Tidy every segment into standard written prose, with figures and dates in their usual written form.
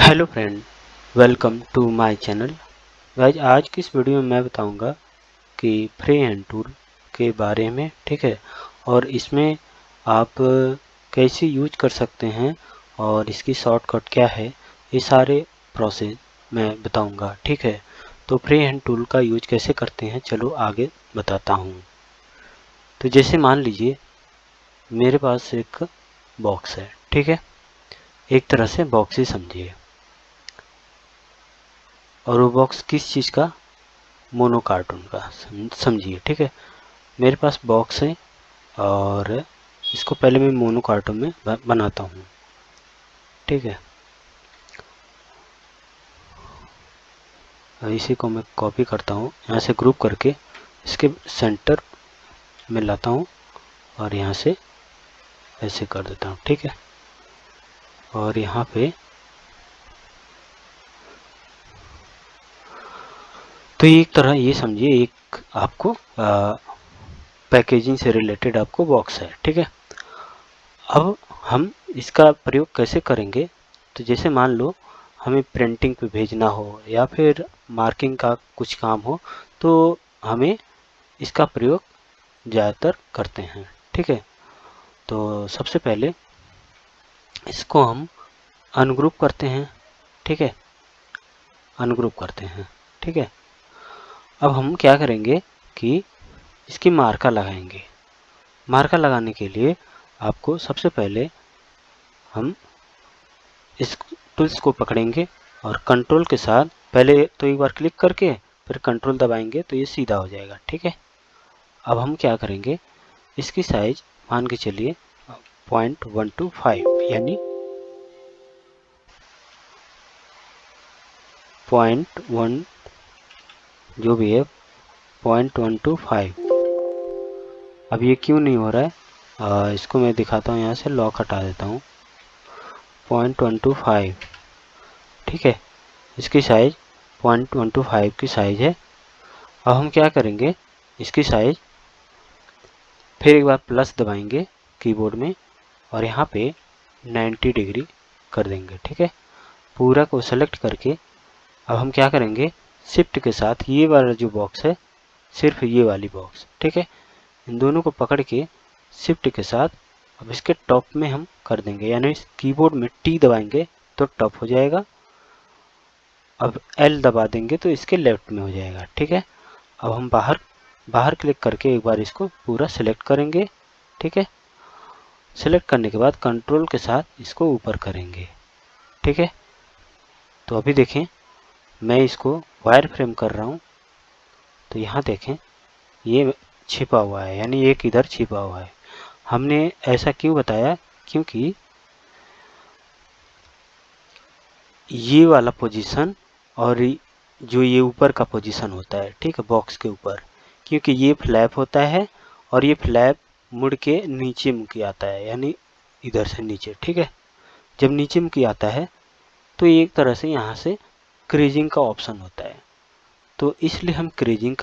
Hello friend, welcome to my channel. Guys, आज की इस वीडियो में मैं बताऊंगा कि फ्री हैंड टूल के बारे में, ठीक है। और इसमें आप कैसे यूज कर सकते हैं और इसकी शॉर्टकट क्या है, ये सारे प्रोसेस मैं बताऊंगा, ठीक है। तो फ्री हैंड टूल का यूज कैसे करते हैं, चलो आगे बताता हूँ। तो जैसे मान लीजिए मेरे पास एक बॉक्स है, ठीक है। एक तरह से बॉक्स ही समझिए, और वो बॉक्स किस चीज़ का, मोनो कार्टून का समझिए, ठीक है। मेरे पास बॉक्स है और इसको पहले मैं मोनो कार्टून में बनाता हूँ, ठीक है। इसी को मैं कॉपी करता हूँ, यहाँ से ग्रुप करके इसके सेंटर में लाता हूँ और यहाँ से ऐसे कर देता हूँ, ठीक है। और यहाँ पे तो एक तरह ये समझिए, एक आपको पैकेजिंग से रिलेटेड आपको बॉक्स है, ठीक है। अब हम इसका प्रयोग कैसे करेंगे, तो जैसे मान लो हमें प्रिंटिंग पे भेजना हो या फिर मार्किंग का कुछ काम हो, तो हमें इसका प्रयोग ज़्यादातर करते हैं, ठीक है। तो सबसे पहले इसको हम अनग्रुप करते हैं, ठीक है। अनग्रुप करते हैं, ठीक है। अब हम क्या करेंगे कि इसकी मार्का लगाएंगे। मार्का लगाने के लिए आपको सबसे पहले हम इस टूल्स को पकड़ेंगे और कंट्रोल के साथ पहले तो एक बार क्लिक करके फिर कंट्रोल दबाएंगे तो ये सीधा हो जाएगा, ठीक है। अब हम क्या करेंगे, इसकी साइज मान के चलिए 0.125 यानी 0.1 जो भी है 0.125। अब ये क्यों नहीं हो रहा है, इसको मैं दिखाता हूँ, यहाँ से लॉक हटा देता हूँ। 0.125, ठीक है। इसकी साइज 0.125 की साइज है। अब हम क्या करेंगे, इसकी साइज फिर एक बार प्लस दबाएंगे कीबोर्ड में और यहाँ पे 90 डिग्री कर देंगे, ठीक है। पूरा को सेलेक्ट करके अब हम क्या करेंगे, शिफ्ट के साथ ये वाला जो बॉक्स है, सिर्फ ये वाली बॉक्स, ठीक है, इन दोनों को पकड़ के शिफ्ट के साथ अब इसके टॉप में हम कर देंगे, यानी कीबोर्ड में टी दबाएंगे तो टॉप हो जाएगा। अब एल दबा देंगे तो इसके लेफ्ट में हो जाएगा, ठीक है। अब हम बाहर बाहर क्लिक करके एक बार इसको पूरा सिलेक्ट करेंगे, ठीक है। सिलेक्ट करने के बाद कंट्रोल के साथ इसको ऊपर करेंगे, ठीक है। तो अभी देखें, मैं इसको वायर फ्रेम कर रहा हूँ, तो यहाँ देखें ये छिपा हुआ है, यानी एक इधर छिपा हुआ है। हमने ऐसा क्यों बताया, क्योंकि ये वाला पोजीशन और जो ये ऊपर का पोजीशन होता है, ठीक है, बॉक्स के ऊपर, क्योंकि ये फ्लैप होता है और ये फ्लैप मुड़ के नीचे मुखी आता है, यानी इधर से नीचे, ठीक है। जब नीचे मुखी आता है तो एक तरह से यहाँ से क्रीजिंग का ऑप्शन होता है, तो इसलिए हम क्रीजिंग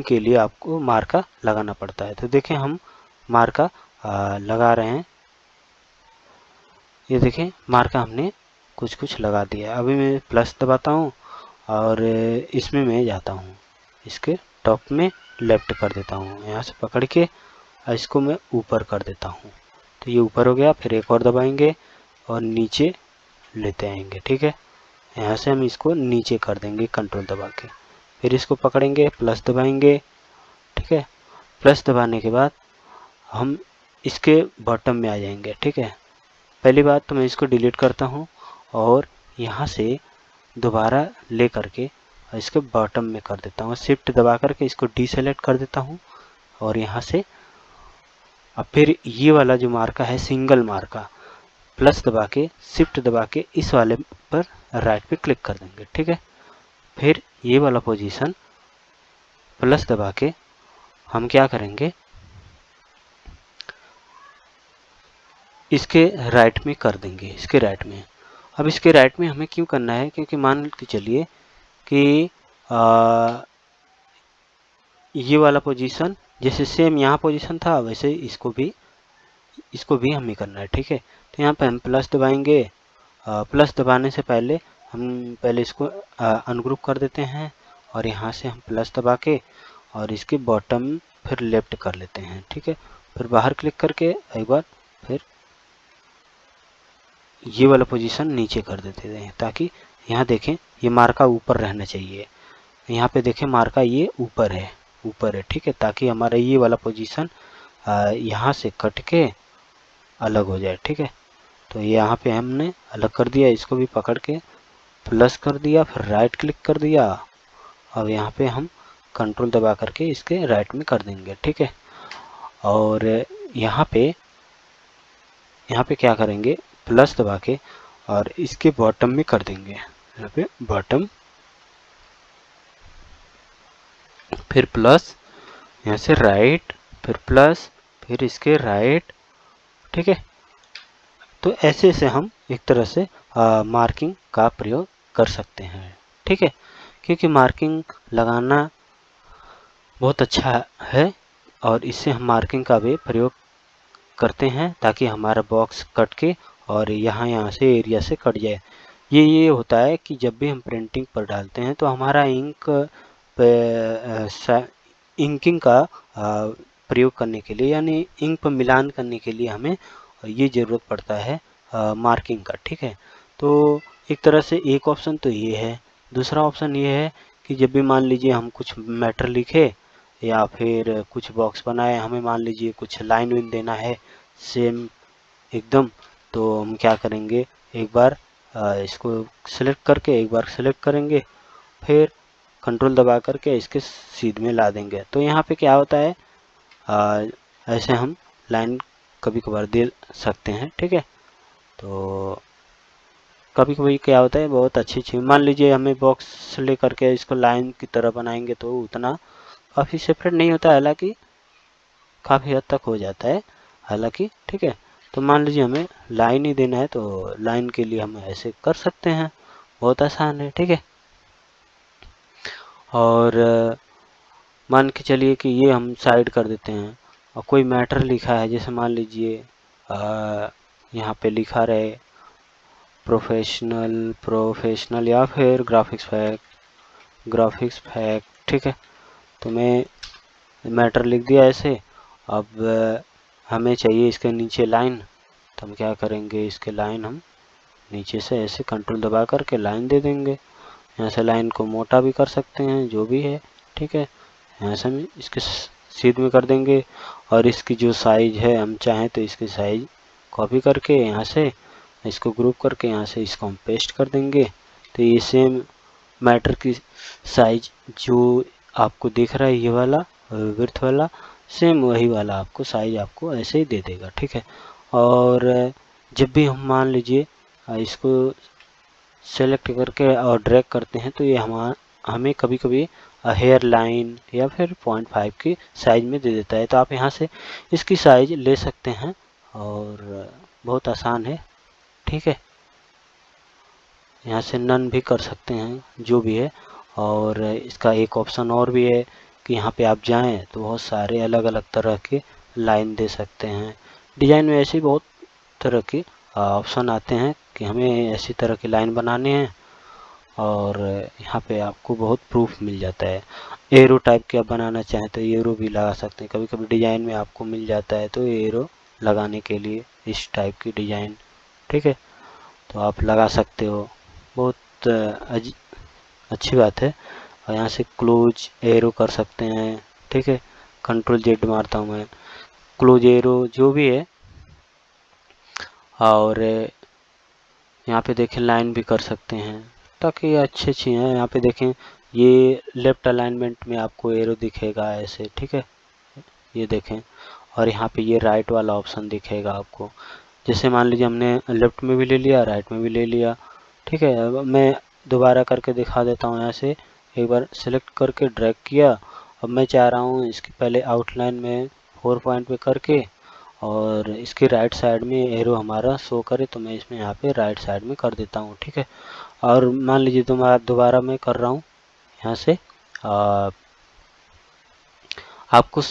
के लिए आपको मार्का लगाना पड़ता है। तो देखें हम मार्का लगा रहे हैं, ये देखें मार्का हमने कुछ कुछ लगा दिया। अभी मैं प्लस दबाता हूँ और इसमें मैं जाता हूँ, इसके टॉप में लेफ्ट कर देता हूँ, यहाँ से पकड़ के इसको मैं ऊपर कर देता हूँ, तो ये ऊपर हो गया। फिर एक और दबाएंगे और नीचे लेते आएंगे, ठीक है। यहाँ से हम इसको नीचे कर देंगे कंट्रोल दबा के, फिर इसको पकड़ेंगे, प्लस दबाएंगे, ठीक है। प्लस दबाने के बाद हम इसके बॉटम में आ जाएंगे, ठीक है। पहली बात तो मैं इसको डिलीट करता हूँ और यहाँ से दोबारा ले करके इसके बॉटम में कर देता हूँ, शिफ्ट दबा करके इसको डीसेलेक्ट कर देता हूँ और यहाँ से अब फिर ये वाला जो मार्का है सिंगल मार्का, प्लस दबा के शिफ्ट दबा के इस वाले पर राइट पे क्लिक कर देंगे, ठीक है। फिर ये वाला पोजीशन प्लस दबा के हम क्या करेंगे, इसके राइट में कर देंगे, इसके राइट में। अब इसके राइट में हमें क्यों करना है, क्योंकि मान के चलिए कि ये वाला पोजीशन जैसे सेम यहाँ पोजीशन था वैसे इसको भी हमें करना है, ठीक है। तो यहाँ पे हम प्लस दबाएंगे प्लस दबाने से पहले हम पहले इसको अनग्रुप कर देते हैं और यहाँ से हम प्लस दबा के और इसके बॉटम फिर लेफ्ट कर लेते हैं। ठीक है, फिर बाहर क्लिक करके एक बार फिर ये वाला पोजीशन नीचे कर देते हैं ताकि यहाँ देखें ये मार्का ऊपर रहना चाहिए। यहाँ पे देखें मार्का ये ऊपर है, ठीक है, ताकि हमारा ये वाला पोजीशन यहाँ से कट के अलग हो जाए। ठीक है, तो यहाँ पे हमने अलग कर दिया, इसको भी पकड़ के प्लस कर दिया, फिर राइट क्लिक कर दिया। अब यहाँ पे हम कंट्रोल दबा करके इसके राइट में कर देंगे। ठीक है, और यहाँ पे क्या करेंगे, प्लस दबा के और इसके बॉटम में कर देंगे। यहाँ पे बॉटम, फिर प्लस, यहाँ से राइट, फिर प्लस, फिर इसके राइट। ठीक है, तो ऐसे से हम एक तरह से मार्किंग का प्रयोग कर सकते हैं। ठीक है, क्योंकि मार्किंग लगाना बहुत अच्छा है और इससे हम मार्किंग का भी प्रयोग करते हैं ताकि हमारा बॉक्स कट के और यहाँ से एरिया से कट जाए। ये होता है कि जब भी हम प्रिंटिंग पर डालते हैं तो हमारा इंकिंग का प्रयोग करने के लिए, यानी इंक पर मिलान करने के लिए हमें ये ज़रूरत पड़ता है मार्किंग का। ठीक है, तो एक तरह से एक ऑप्शन तो ये है। दूसरा ऑप्शन ये है कि जब भी मान लीजिए हम कुछ मैटर लिखे या फिर कुछ बॉक्स बनाए, हमें मान लीजिए कुछ लाइन विन देना है सेम एकदम, तो हम क्या करेंगे, एक बार इसको सिलेक्ट करके एक बार सिलेक्ट करेंगे, फिर कंट्रोल दबा करके इसके सीध में ला देंगे। तो यहाँ पे क्या होता है, ऐसे हम लाइन कभी कभार दे सकते हैं। ठीक है, तो कभी कभी क्या होता है, बहुत अच्छी मान लीजिए हमें बॉक्स ले करके इसको लाइन की तरह बनाएंगे तो उतना काफ़ी सेपरेट नहीं होता है, हालांकि काफ़ी हद तक हो जाता है हालांकि। ठीक है, तो मान लीजिए हमें लाइन ही देना है तो लाइन के लिए हम ऐसे कर सकते हैं, बहुत आसान है। ठीक है, और मान के चलिए कि ये हम साइड कर देते हैं और कोई मैटर लिखा है, जैसे मान लीजिए यहाँ पे लिखा रहे प्रोफेशनल या फिर ग्राफिक्स फैक्ट। ठीक है, तो मैं मैटर लिख दिया ऐसे। अब हमें चाहिए इसके नीचे लाइन, तो हम क्या करेंगे, इसके लाइन हम नीचे से ऐसे कंट्रोल दबा करके लाइन दे देंगे। यहाँ से लाइन को मोटा भी कर सकते हैं, जो भी है। ठीक है, यहाँ से हम इसके सीध में कर देंगे और इसकी जो साइज है हम चाहें तो इसकी साइज कॉपी करके यहाँ से इसको ग्रुप करके यहाँ से इसको हम पेस्ट कर देंगे। तो ये सेम मैटर की साइज जो आपको दिख रहा है ये वाला विड्थ वाला, सेम वही वाला आपको साइज आपको ऐसे ही दे देगा। ठीक है, और जब भी हम मान लीजिए इसको सेलेक्ट करके और ड्रैग करते हैं तो ये हमें कभी कभी हेयर लाइन या फिर 0.5 की साइज में दे देता है। तो आप यहाँ से इसकी साइज ले सकते हैं और बहुत आसान है। ठीक है, यहाँ से नन भी कर सकते हैं, जो भी है। और इसका एक ऑप्शन और भी है कि यहाँ पे आप जाएं तो बहुत सारे अलग अलग तरह के लाइन दे सकते हैं। डिज़ाइन में ऐसे बहुत तरह के ऑप्शन आते हैं कि हमें ऐसी तरह की लाइन बनाने हैं और यहाँ पे आपको बहुत प्रूफ मिल जाता है। एरो टाइप के आप बनाना चाहें तो एरो भी लगा सकते हैं, कभी कभी डिज़ाइन में आपको मिल जाता है तो एरो लगाने के लिए इस टाइप की डिज़ाइन। ठीक है, तो आप लगा सकते हो, बहुत अच्छी बात है। और यहाँ से क्लोज एरो कर सकते हैं। ठीक है, कंट्रोल जेड मारता हूँ मैं, क्लोज एरो जो भी है। और यहाँ पे देखें लाइन भी कर सकते हैं ताकि अच्छी हैं। यहाँ पे देखें ये लेफ्ट अलाइनमेंट में आपको एरो दिखेगा ऐसे। ठीक है, ये देखें, और यहाँ पे ये राइट वाला ऑप्शन दिखेगा आपको। जैसे मान लीजिए हमने लेफ्ट में भी ले लिया, राइट में भी ले लिया। ठीक है, अब मैं दोबारा करके दिखा देता हूँ। यहाँ से एक बार सेलेक्ट करके ड्रैग किया। अब मैं चाह रहा हूँ इसकी पहले आउटलाइन में 4 पॉइंट पे करके और इसके राइट साइड में एरो हमारा शो करे, तो मैं इसमें यहाँ पे राइट साइड में कर देता हूँ। ठीक है, और मान लीजिए दोबारा मैं कर रहा हूँ यहाँ से आपको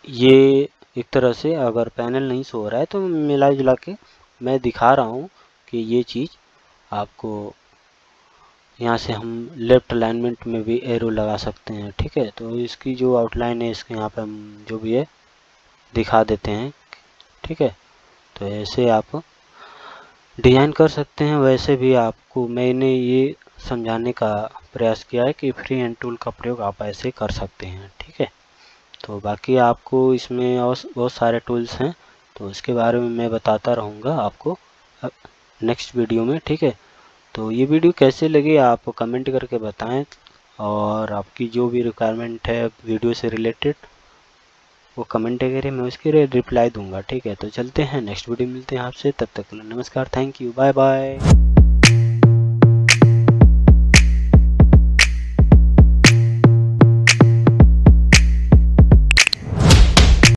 ये एक तरह से अगर पैनल नहीं शो हो रहा है तो मिला जुला के मैं दिखा रहा हूँ कि ये चीज़ आपको यहाँ से हम लेफ्ट अलाइनमेंट में भी एरो लगा सकते हैं। ठीक है, तो इसकी जो आउटलाइन है इसके यहाँ पे हम जो भी है दिखा देते हैं। ठीक है, तो ऐसे आप डिज़ाइन कर सकते हैं। वैसे भी आपको मैंने ये समझाने का प्रयास किया है कि फ्री हैंड टूल का प्रयोग आप ऐसे कर सकते हैं। ठीक है, तो बाकी आपको इसमें और बहुत सारे टूल्स हैं, तो उसके बारे में मैं बताता रहूँगा आपको नेक्स्ट वीडियो में। ठीक है, तो ये वीडियो कैसे लगी आप कमेंट करके बताएं, और आपकी जो भी रिक्वायरमेंट है वीडियो से रिलेटेड वो कमेंट करें, मैं उसके रिप्लाई दूंगा। ठीक है, तो चलते हैं, नेक्स्ट वीडियो मिलते हैं आपसे, तब तक के लिए नमस्कार, थैंक यू, बाय बाय।